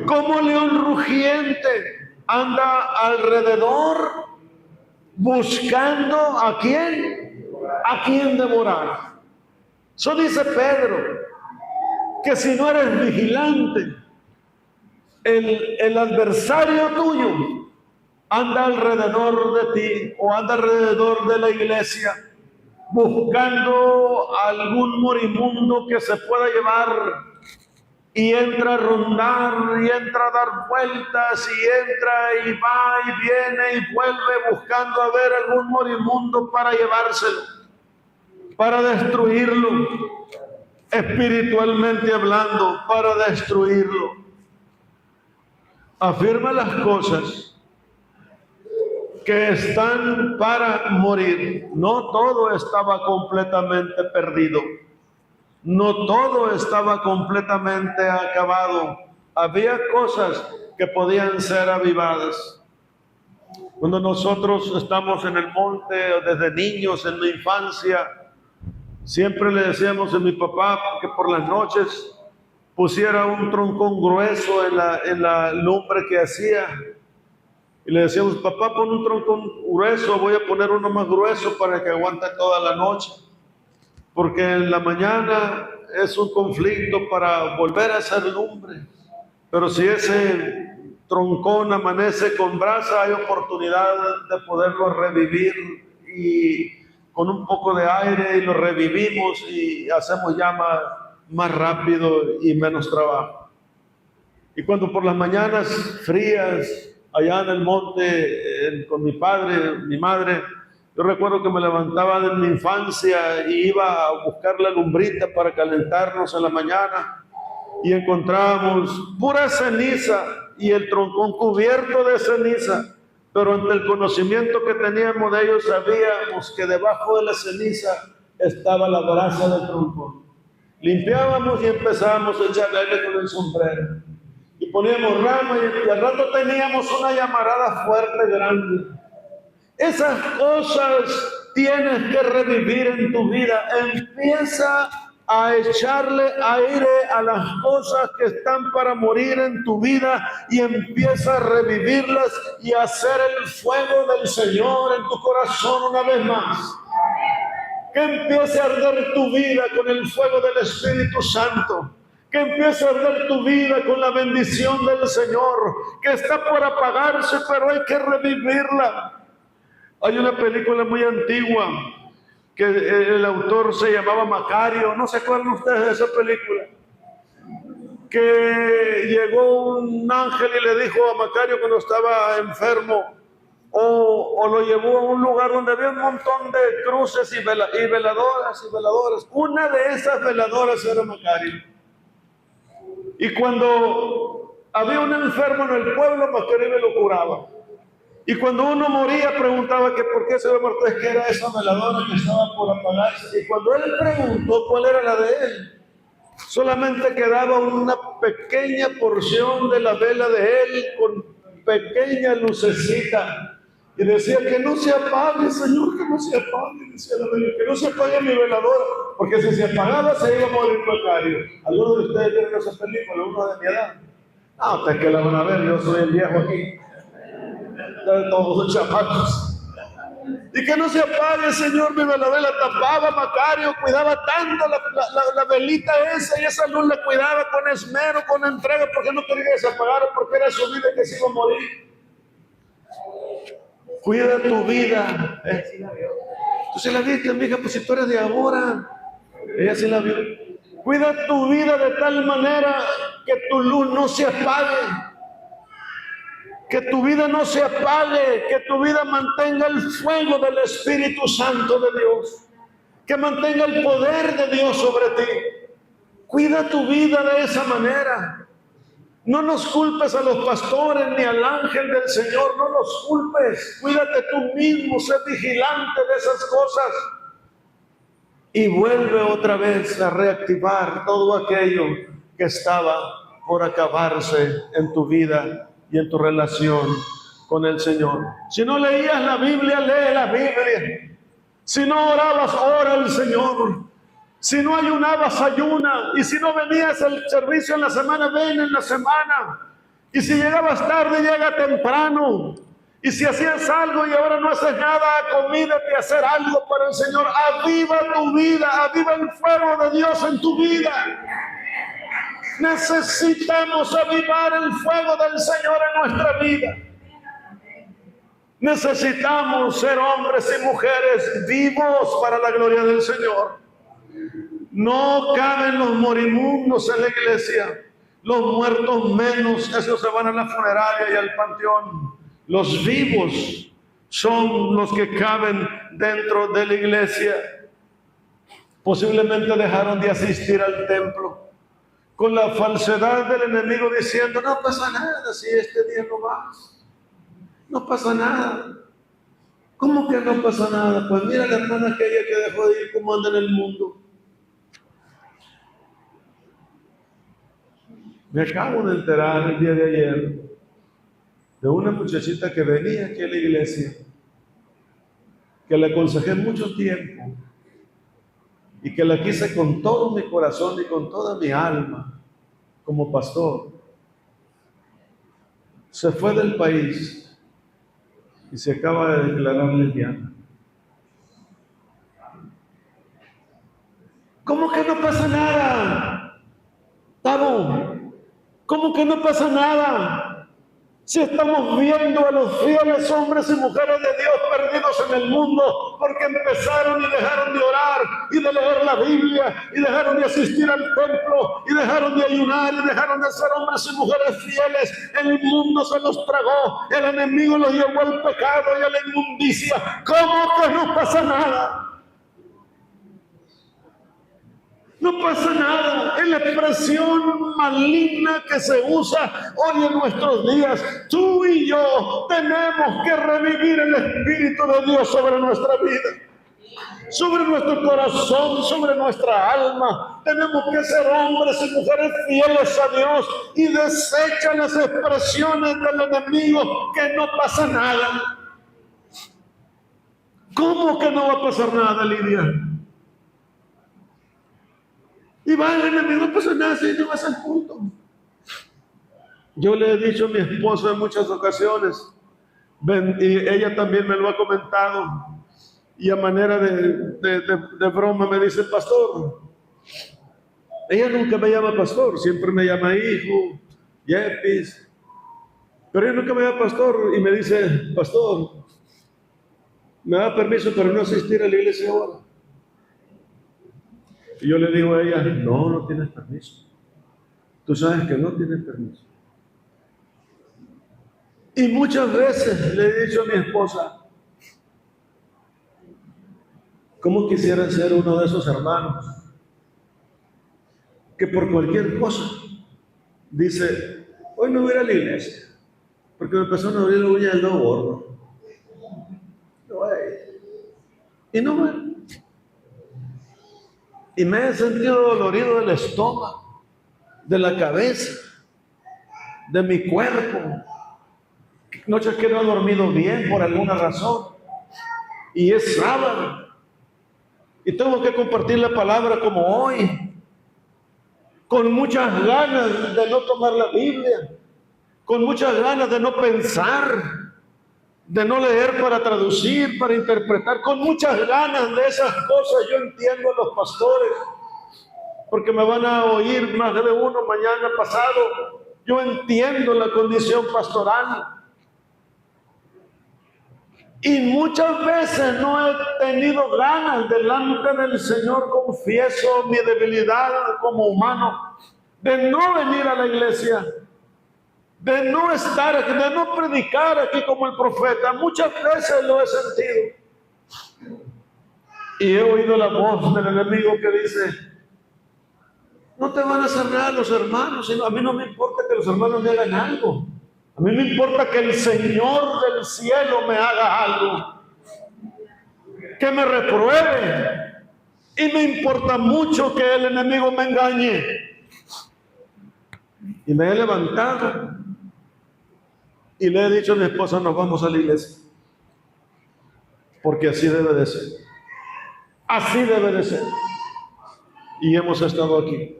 como león rugiente, anda alrededor buscando ¿a quién? ¿A quién devorar? Eso dice Pedro, que si no eres vigilante, el adversario tuyo anda alrededor de ti o anda alrededor de la iglesia buscando algún moribundo que se pueda llevar, y entra a rondar y entra a dar vueltas y entra y va y viene y vuelve buscando a ver algún moribundo para llevárselo, para destruirlo, espiritualmente hablando, para destruirlo. Afirma las cosas que están para morir. No todo estaba completamente perdido. No todo estaba completamente acabado. Había cosas que podían ser avivadas. Cuando nosotros estamos en el monte, desde niños, en la infancia, siempre le decíamos a mi papá que por las noches pusiera un troncón grueso en la lumbre que hacía. Y le decíamos: papá, pon un troncón grueso, voy a poner uno más grueso para que aguante toda la noche. Porque en la mañana es un conflicto para volver a hacer lumbre. Pero si ese troncón amanece con brasa, hay oportunidad de poderlo revivir, y con un poco de aire y lo revivimos y hacemos llama más rápido y menos trabajo. Y cuando por las mañanas frías, allá en el monte, con mi padre, mi madre, yo recuerdo que me levantaba en mi infancia y iba a buscar la lumbrita para calentarnos en la mañana, y encontrábamos pura ceniza y el troncón cubierto de ceniza, pero ante el conocimiento que teníamos de ellos sabíamos que debajo de la ceniza estaba la brasa del troncón. Limpiábamos y empezábamos a echarle aire con el sombrero y poníamos rama, y al rato teníamos una llamarada fuerte, grande. Esas cosas tienes que revivir en tu vida. Empieza a echarle aire a las cosas que están para morir en tu vida y empieza a revivirlas y a hacer el fuego del Señor en tu corazón una vez más. Que empiece a arder tu vida con el fuego del Espíritu Santo. que empiece a arder tu vida con la bendición del Señor, que está por apagarse, pero hay que revivirla. Hay una película muy antigua que el autor se llamaba Macario. ¿No se acuerdan ustedes de esa película? Que llegó un ángel y le dijo a Macario cuando estaba enfermo, o lo llevó a un lugar donde había un montón de cruces y veladoras y veladores. Una de esas veladoras era Macario. Y cuando había un enfermo en el pueblo, Macario lo curaba. Y cuando uno moría, preguntaba que por qué se había muerto, es que era esa veladora que estaba por apagarse. Y cuando él preguntó cuál era la de él, solamente quedaba una pequeña porción de la vela de él con pequeña lucecita. Y decía que no se apague, Señor, que no se apague, decía la vela, que no se apague mi veladora, porque si se apagaba se iba a morir Macario. Algunos de ustedes vieron esa película, uno de mi edad. Ah, ustedes que la van a ver, yo soy el viejo aquí. Todos los chamacos. Y que no se apague, Señor, mi veladora. La tapaba Macario, cuidaba tanto la velita esa, y esa luz la cuidaba con esmero, con entrega, porque no quería que se apagara, porque era su vida que se iba a morir. Cuida tu vida. Tú sí la viste, mija, pues si tú eres de ahora. Ella sí la vio. Cuida tu vida de tal manera que tu luz no se apague. Que tu vida no se apague, que tu vida mantenga el fuego del Espíritu Santo de Dios, que mantenga el poder de Dios sobre ti. Cuida tu vida de esa manera. No nos culpes a los pastores ni al ángel del Señor, no los culpes. Cuídate tú mismo, sé vigilante de esas cosas. Y vuelve otra vez a reactivar todo aquello que estaba por acabarse en tu vida y en tu relación con el Señor. Si no leías la Biblia, lee la Biblia. Si no orabas, ora al Señor. Si no ayunabas, ayuna. Y si no venías al servicio en la semana, ven en la semana. Y si llegabas tarde, llega temprano. Y si hacías algo y ahora no haces nada, convídate a hacer algo para el Señor. Aviva tu vida, aviva el fuego de Dios en tu vida. Necesitamos avivar el fuego del Señor en nuestra vida. Necesitamos ser hombres y mujeres vivos para la gloria del Señor. No caben los moribundos en la iglesia, los muertos menos, esos se van a la funeraria y al panteón. Los vivos son los que caben dentro de la iglesia. Posiblemente dejaron de asistir al templo con la falsedad del enemigo diciendo, no pasa nada si este día no vas. No pasa nada. ¿Cómo que no pasa nada? Pues mira la hermana aquella que dejó de ir, cómo anda en el mundo. Me acabo de enterar el día de ayer de una muchachita que venía aquí a la iglesia, que le aconsejé mucho tiempo y que la quise con todo mi corazón y con toda mi alma como pastor. Se fue del país y se acaba de declarar lesbiana. ¿Cómo que no pasa nada? Tabo, ¿cómo que no pasa nada? Si estamos viendo a los fieles hombres y mujeres de Dios perdidos en el mundo porque empezaron y dejaron de orar y de leer la Biblia y dejaron de asistir al templo y dejaron de ayunar y dejaron de ser hombres y mujeres fieles, el mundo se los tragó, el enemigo los llevó al pecado y a la inmundicia. ¿Cómo que no pasa nada? No pasa nada, es la expresión maligna que se usa hoy en nuestros días. Tú y yo tenemos que revivir el Espíritu de Dios sobre nuestra vida, sobre nuestro corazón, sobre nuestra alma. Tenemos que ser hombres y mujeres fieles a Dios y desechar las expresiones del enemigo que no pasa nada. ¿Cómo que no va a pasar nada, Lidia? Y va el enemigo, no pasa nada si no vas al culto. Yo le he dicho a mi esposa en muchas ocasiones, y ella también me lo ha comentado, y a manera de broma me dice, pastor, Ella nunca me llama pastor, siempre me llama hijo, Yepis. Pero ella nunca me llama pastor y me dice, pastor, ¿me da permiso para no asistir a la iglesia ahora? Y yo le digo a ella, no tienes permiso. Tú sabes que no tienes permiso. Y muchas veces le he dicho a mi esposa, ¿cómo quisiera ser uno de esos hermanos que por cualquier cosa dice, hoy no voy a ir a la iglesia porque me empezó a abrir la uña del dedo gordo? Y no voy. Y me he sentido dolorido del estómago, de la cabeza, de mi cuerpo. Noches que no he dormido bien por alguna razón. Y es sábado. Y tengo que compartir la palabra como hoy. Con muchas ganas de no tomar la Biblia. Con muchas ganas de no pensar. De no leer para traducir, para interpretar. Con muchas ganas de esas cosas. Yo entiendo a los pastores. Porque me van a oír más de uno mañana pasado. Yo entiendo la condición pastoral. Y muchas veces no he tenido ganas delante del Señor, confieso mi debilidad como humano, de no venir a la iglesia, de no estar aquí, de no predicar aquí como el profeta. Muchas veces lo he sentido. Y he oído la voz del enemigo que dice, no te van a cerrar los hermanos, sino a mí no me importa que los hermanos me hagan algo. A mí me importa que el Señor del cielo me haga algo, que me repruebe. Y me importa mucho que el enemigo me engañe. Y me he levantado y le he dicho a mi esposa, nos vamos a la iglesia. Porque así debe de ser. Así debe de ser. Y hemos estado aquí.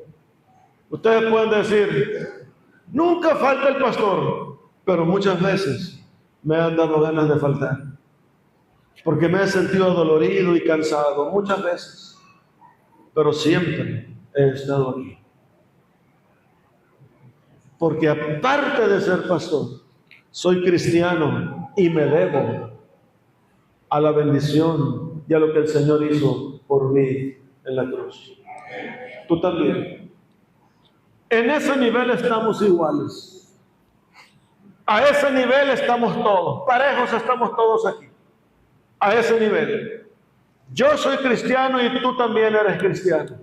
Ustedes pueden decir, nunca falta el pastor. Pero muchas veces me han dado ganas de faltar. Porque me he sentido dolorido y cansado. Muchas veces. Pero siempre he estado aquí. Porque aparte de ser pastor, soy cristiano y me debo a la bendición y a lo que el Señor hizo por mí en la cruz. Tú también. En ese nivel estamos iguales. A ese nivel estamos todos, parejos estamos todos aquí. A ese nivel. Yo soy cristiano y tú también eres cristiano.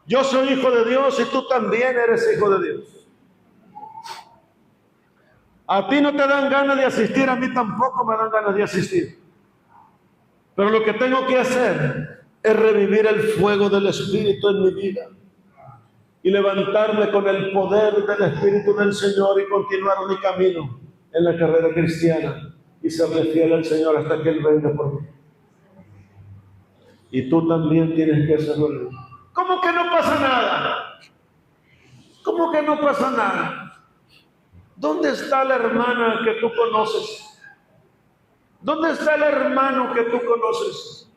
Yo soy hijo de Dios y tú también eres hijo de Dios. A ti no te dan ganas de asistir, a mí tampoco me dan ganas de asistir. Pero lo que tengo que hacer es revivir el fuego del Espíritu en mi vida. Y levantarme con el poder del Espíritu del Señor y continuar mi camino en la carrera cristiana y serle fiel al Señor hasta que Él venga por mí. Y tú también tienes que hacerlo. ¿Cómo que no pasa nada? ¿Cómo que no pasa nada? ¿Dónde está la hermana que tú conoces? ¿Dónde está el hermano que tú conoces?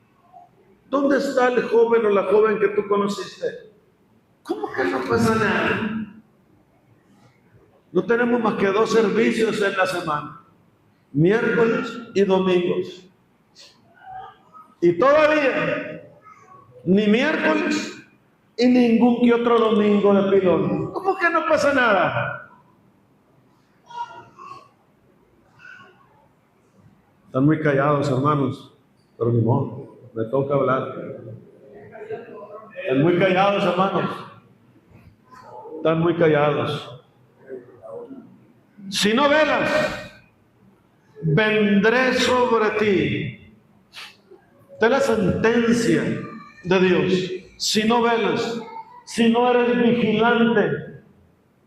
¿Dónde está el joven o la joven que tú conociste? ¿Cómo que no pasa nada? No tenemos más que 2 servicios en la semana, miércoles y domingos. Y todavía, ni miércoles y ningún que otro domingo de pilón. ¿Cómo que no pasa nada? Están muy callados, hermanos, pero ni modo, me toca hablar. Están muy callados, hermanos. Están muy callados. Si no velas, vendré sobre ti. Esta es la sentencia de Dios. Si no velas, si no eres vigilante,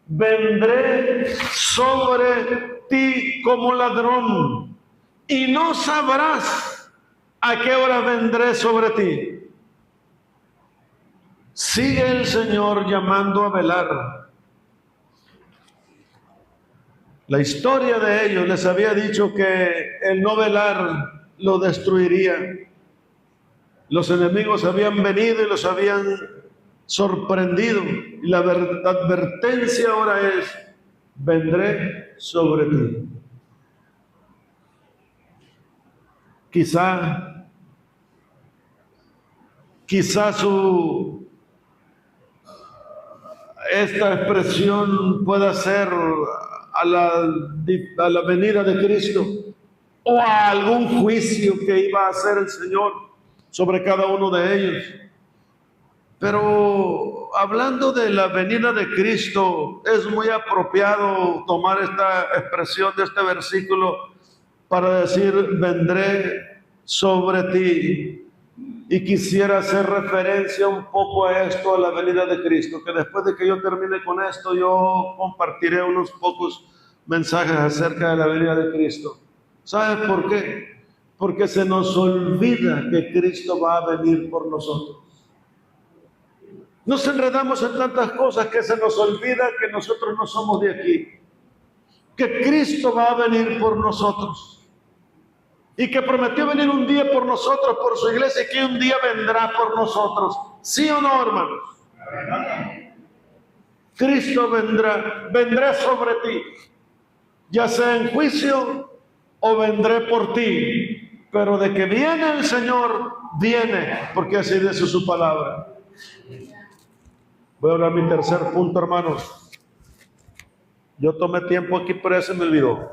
vendré sobre ti como ladrón y no sabrás a qué hora vendré sobre ti. Sigue el Señor llamando a velar. La historia de ellos les había dicho que el no velar lo destruiría. Los enemigos habían venido y los habían sorprendido. Y la advertencia ahora es: vendré sobre ti. Quizá esta expresión pueda ser a la venida de Cristo, o a algún juicio que iba a hacer el Señor sobre cada uno de ellos. Pero hablando de la venida de Cristo, es muy apropiado tomar esta expresión de este versículo para decir: vendré sobre ti. Y quisiera hacer referencia un poco a esto, a la venida de Cristo, que después de que yo termine con esto, yo compartiré unos pocos mensajes acerca de la venida de Cristo. ¿Sabes por qué? Porque se nos olvida que Cristo va a venir por nosotros. Nos enredamos en tantas cosas que se nos olvida que nosotros no somos de aquí, que Cristo va a venir por nosotros y que prometió venir un día por nosotros, por su iglesia, y que un día vendrá por nosotros. ¿Sí o no, hermanos? Cristo vendré sobre ti, ya sea en juicio o vendré por ti, pero de que viene el Señor, viene, porque así dice su palabra. Voy a hablar mi tercer punto, hermanos. Yo tomé tiempo aquí, pero ese me olvidó.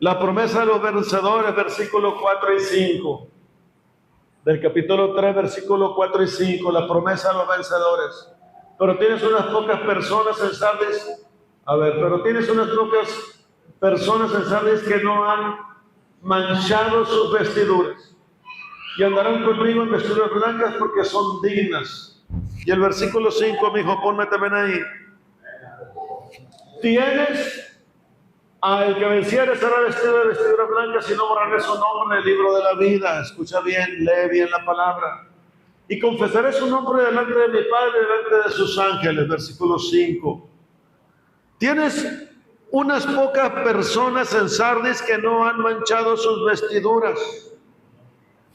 La promesa de los vencedores, versículos 4 y 5. Del capítulo 3, versículos 4 y 5. La promesa de los vencedores. Pero tienes unas pocas personas en Sardis. Pero tienes unas pocas personas en Sardis que no han manchado sus vestiduras. Y andarán conmigo en vestiduras blancas porque son dignas. Y el versículo 5, mi hijo, ponme también ahí. Tienes al que venciere será vestido de vestiduras blancas y no borraré su nombre en el libro de la vida. Escucha bien, lee bien la palabra. Y confesaré su nombre delante de mi Padre, delante de sus ángeles. Versículo 5. Tienes unas pocas personas en Sardis que no han manchado sus vestiduras.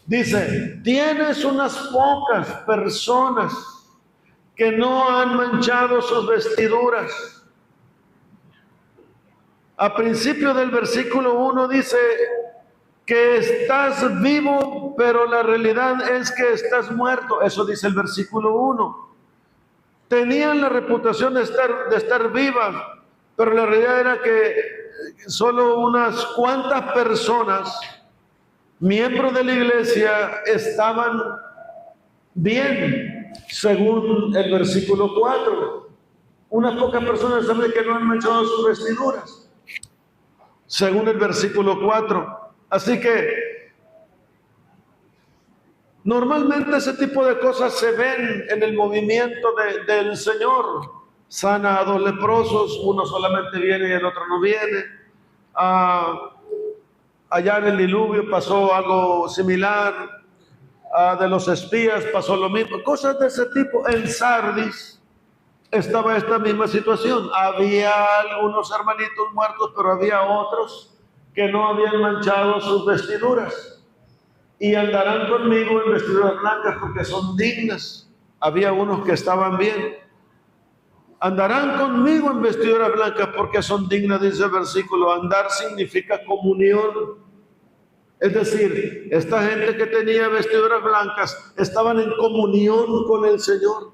Dice, tienes unas pocas personas que no han manchado sus vestiduras. A principio del versículo 1 dice que estás vivo, pero la realidad es que estás muerto. Eso dice el versículo 1. Tenían la reputación de estar vivas, pero la realidad era que solo unas cuantas personas, miembros de la iglesia, estaban bien, según el versículo 4. Unas pocas personas saben que no han manchado sus vestiduras, según el versículo 4. Así que normalmente ese tipo de cosas se ven en el movimiento del Señor. Sana a dos leprosos, uno solamente viene y el otro no viene. Allá en el diluvio pasó algo similar. De los espías pasó lo mismo. Cosas de ese tipo. En Sardis estaba esta misma situación. Había algunos hermanitos muertos, pero había otros que no habían manchado sus vestiduras. Y andarán conmigo en vestiduras blancas porque son dignas. Había unos que estaban bien. Andarán conmigo en vestiduras blancas porque son dignas, dice el versículo. Andar significa comunión. Es decir, esta gente que tenía vestiduras blancas estaban en comunión con el Señor.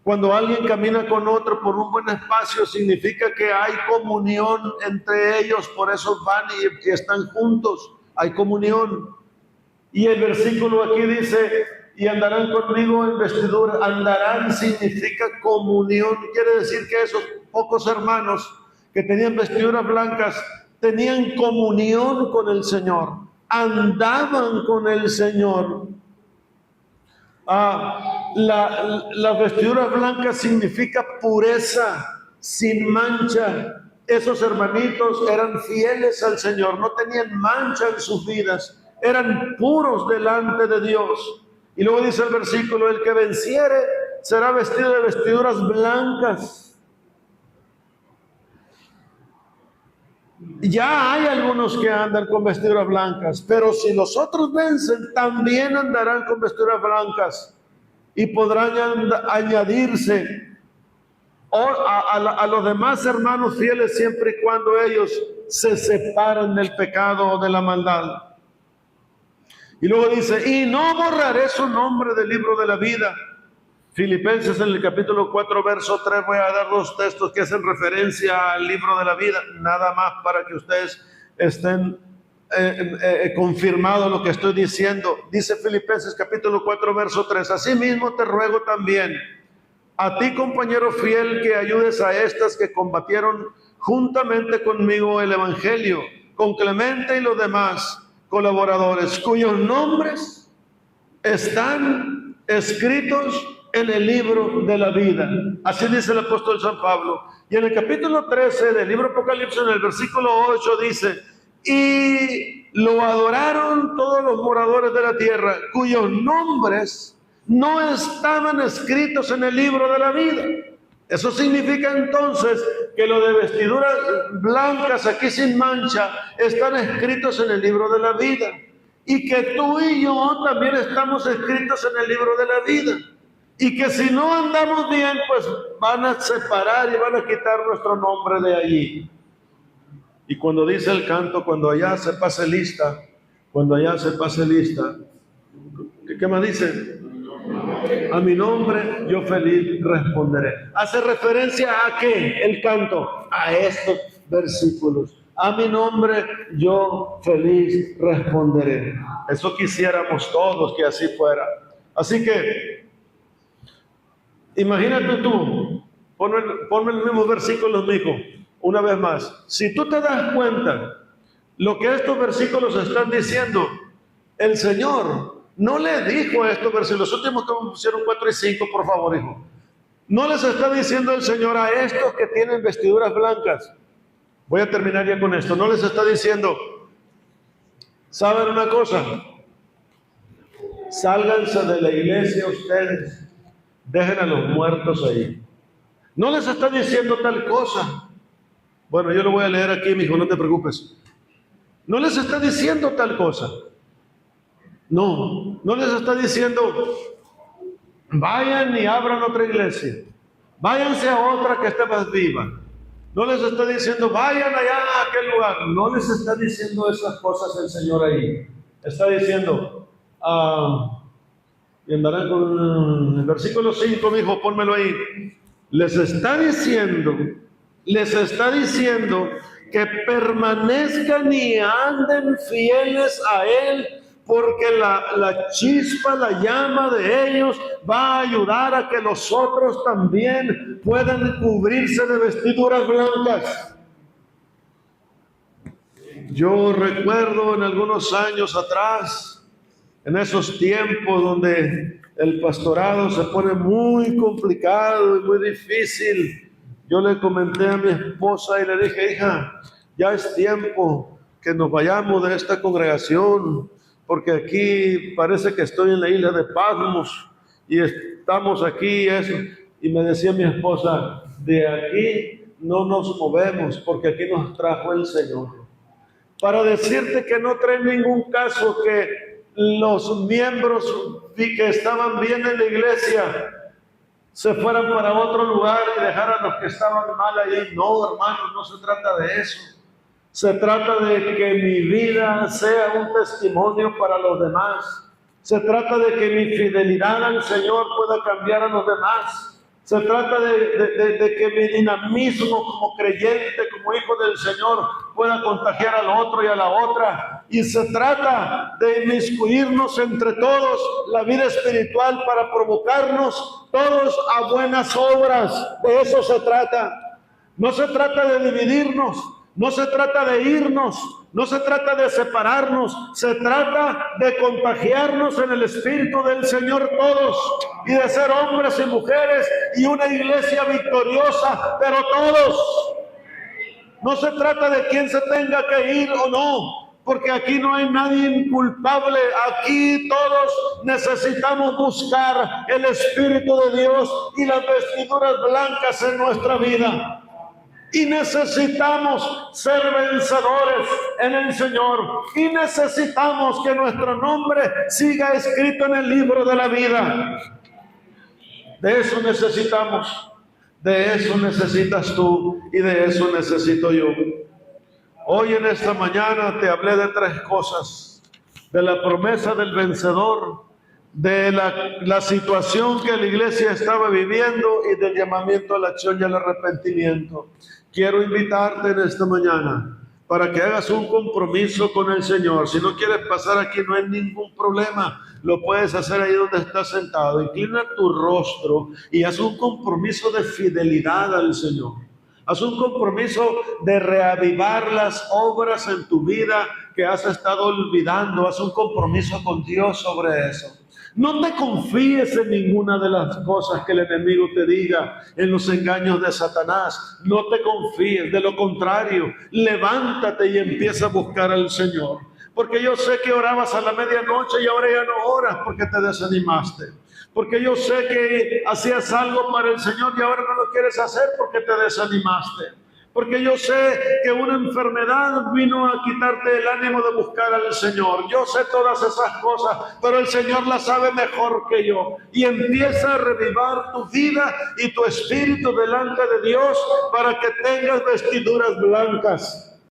Cuando alguien camina con otro por un buen espacio, significa que hay comunión entre ellos, por eso van y están juntos, hay comunión. Y el versículo aquí dice, y andarán conmigo en vestidura. Andarán significa comunión, quiere decir que esos pocos hermanos que tenían vestiduras blancas tenían comunión con el Señor, andaban con el Señor. La vestidura blanca significa pureza, sin mancha. Esos hermanitos eran fieles al Señor, no tenían mancha en sus vidas, eran puros delante de Dios. Y luego dice el versículo, el que venciere será vestido de vestiduras blancas. Ya hay algunos que andan con vestiduras blancas, pero si los otros vencen, también andarán con vestiduras blancas. y podrán añadirse a los demás hermanos fieles siempre y cuando ellos se separen del pecado o de la maldad. Y luego dice, y no borraré su nombre del libro de la vida. Filipenses en el capítulo 4, verso 3, voy a dar dos textos que hacen referencia al libro de la vida, nada más para que ustedes estén confirmados lo que estoy diciendo. Dice Filipenses capítulo 4, verso 3, asimismo te ruego también, a ti compañero fiel, que ayudes a estas que combatieron juntamente conmigo el evangelio, con Clemente y los demás colaboradores, cuyos nombres están escritos en el libro de la vida. Así dice el apóstol San Pablo. Y en el capítulo 13 del libro Apocalipsis, en el versículo 8 dice, y lo adoraron todos los moradores de la tierra, cuyos nombres no estaban escritos en el libro de la vida. Eso significa entonces que lo de vestiduras blancas aquí sin mancha están escritos en el libro de la vida, y que tú y yo también estamos escritos en el libro de la vida, y que si no andamos bien, pues van a separar y van a quitar nuestro nombre de allí. Y cuando dice el canto, cuando allá se pase lista, ¿qué más dice? A mi nombre yo feliz responderé. ¿Hace referencia a qué el canto? A estos versículos. A mi nombre yo feliz responderé. Eso quisiéramos todos que así fuera. Así que, imagínate tú, ponme el mismo versículo, mijo, una vez más. Si tú te das cuenta lo que estos versículos están diciendo, el Señor no le dijo a estos versículos, los últimos que me pusieron 4 y 5, por favor, hijo. No les está diciendo el Señor a estos que tienen vestiduras blancas. Voy a terminar ya con esto. No les está diciendo, ¿saben una cosa? Sálganse de la iglesia ustedes, dejen a los muertos ahí. No les está diciendo tal cosa. Bueno, yo lo voy a leer aquí, mijo, no te preocupes. No les está diciendo tal cosa. No les está diciendo, vayan y abran otra iglesia, váyanse a otra que esté más viva. No les está diciendo, vayan allá a aquel lugar. No les está diciendo esas cosas el Señor ahí. Está diciendo, y andarán con el versículo 5, mi hijo, pónmelo ahí. Les está diciendo que permanezcan y anden fieles a Él, porque la chispa, la llama de ellos va a ayudar a que los otros también puedan cubrirse de vestiduras blancas. Yo recuerdo en algunos años atrás, en esos tiempos donde el pastorado se pone muy complicado y muy difícil, yo le comenté a mi esposa y le dije, hija, ya es tiempo que nos vayamos de esta congregación, porque aquí parece que estoy en la isla de Patmos y estamos aquí eso. Y me decía mi esposa, de aquí no nos movemos porque aquí nos trajo el Señor. Para decirte que no trae ningún caso que los miembros que estaban bien en la iglesia se fueran para otro lugar y dejaran a los que estaban mal ahí. No, hermanos, no se trata de eso. Se trata de que mi vida sea un testimonio para los demás. Se trata de que mi fidelidad al Señor pueda cambiar a los demás. Se trata de que mi dinamismo como creyente, como hijo del Señor, pueda contagiar al otro y a la otra. Y se trata de inmiscuirnos entre todos la vida espiritual para provocarnos todos a buenas obras. De eso se trata. No se trata de dividirnos. No se trata de irnos, no se trata de separarnos, se trata de contagiarnos en el Espíritu del Señor todos y de ser hombres y mujeres y una iglesia victoriosa, pero todos. No se trata de quién se tenga que ir o no, porque aquí no hay nadie inculpable, aquí todos necesitamos buscar el Espíritu de Dios y las vestiduras blancas en nuestra vida. Y necesitamos ser vencedores en el Señor. Y necesitamos que nuestro nombre siga escrito en el libro de la vida. De eso necesitamos, de eso necesitas tú y de eso necesito yo. Hoy en esta mañana te hablé de 3 cosas: de la promesa del vencedor, de la situación que la iglesia estaba viviendo y del llamamiento a la acción y al arrepentimiento. Quiero invitarte en esta mañana para que hagas un compromiso con el Señor. Si no quieres pasar aquí, no hay ningún problema. Lo puedes hacer ahí donde estás sentado. Inclina tu rostro y haz un compromiso de fidelidad al Señor. Haz un compromiso de reavivar las obras en tu vida que has estado olvidando. Haz un compromiso con Dios sobre eso. No te confíes en ninguna de las cosas que el enemigo te diga, en los engaños de Satanás. No te confíes, de lo contrario, levántate y empieza a buscar al Señor. Porque yo sé que orabas a la medianoche y ahora ya no oras porque te desanimaste. Porque yo sé que hacías algo para el Señor y ahora no lo quieres hacer porque te desanimaste. Porque yo sé que una enfermedad vino a quitarte el ánimo de buscar al Señor. Yo sé todas esas cosas, pero el Señor las sabe mejor que yo. Y empieza a revivar tu vida y tu espíritu delante de Dios para que tengas vestiduras blancas.